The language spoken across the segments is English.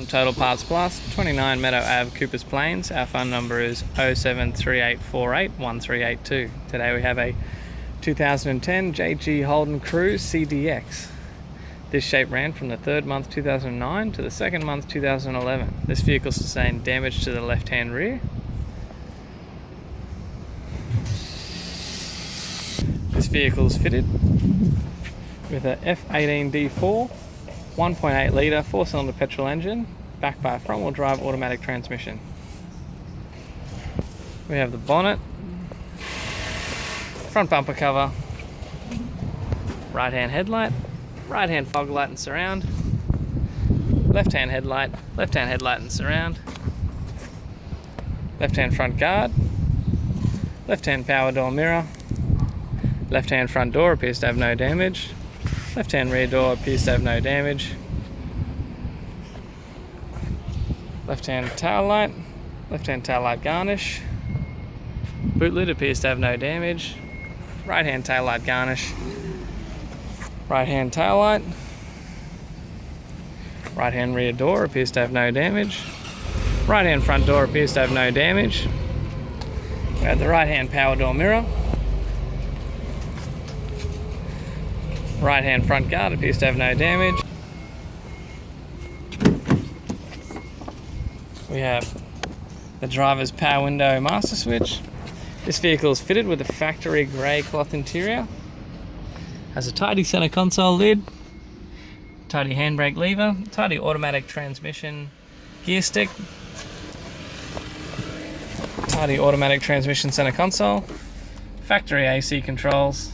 Total Parts Plus, 29 Meadow Ave, Coopers Plains. Our phone number is 0738481382. Today we have a 2010 JG Holden Cruze CDX. This shape ran from the 3rd month 2009 to the 2nd month 2011. This vehicle sustained damage to the left-hand rear. This vehicle is fitted with a F18 D4, 1.8 litre 4-cylinder petrol engine, backed by a front-wheel drive automatic transmission. We have the bonnet, front bumper cover, right-hand headlight, right-hand fog light and surround, left-hand headlight and surround, left-hand front guard, left-hand power door mirror, left-hand front door appears to have no damage, left-hand rear door appears to have no damage, left-hand tail light garnish, boot lid appears to have no damage, right-hand tail light garnish, right-hand tail light, right-hand rear door appears to have no damage, right-hand front door appears to have no damage. We have the right-hand power door mirror, right-hand front guard appears to have no damage. We have the driver's power window master switch. This vehicle is fitted with a factory grey cloth interior. Has a tidy center console lid, tidy handbrake lever, tidy automatic transmission gear stick, tidy automatic transmission center console, factory AC controls,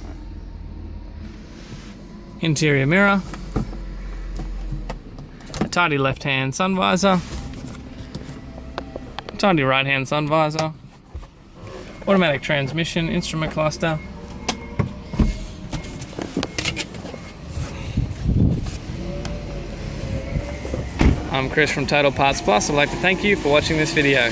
interior mirror, a tidy left-hand sun visor, tidy right-hand sun visor, automatic transmission instrument cluster. I'm Chris from Total Parts Plus. I'd like to thank you for watching this video.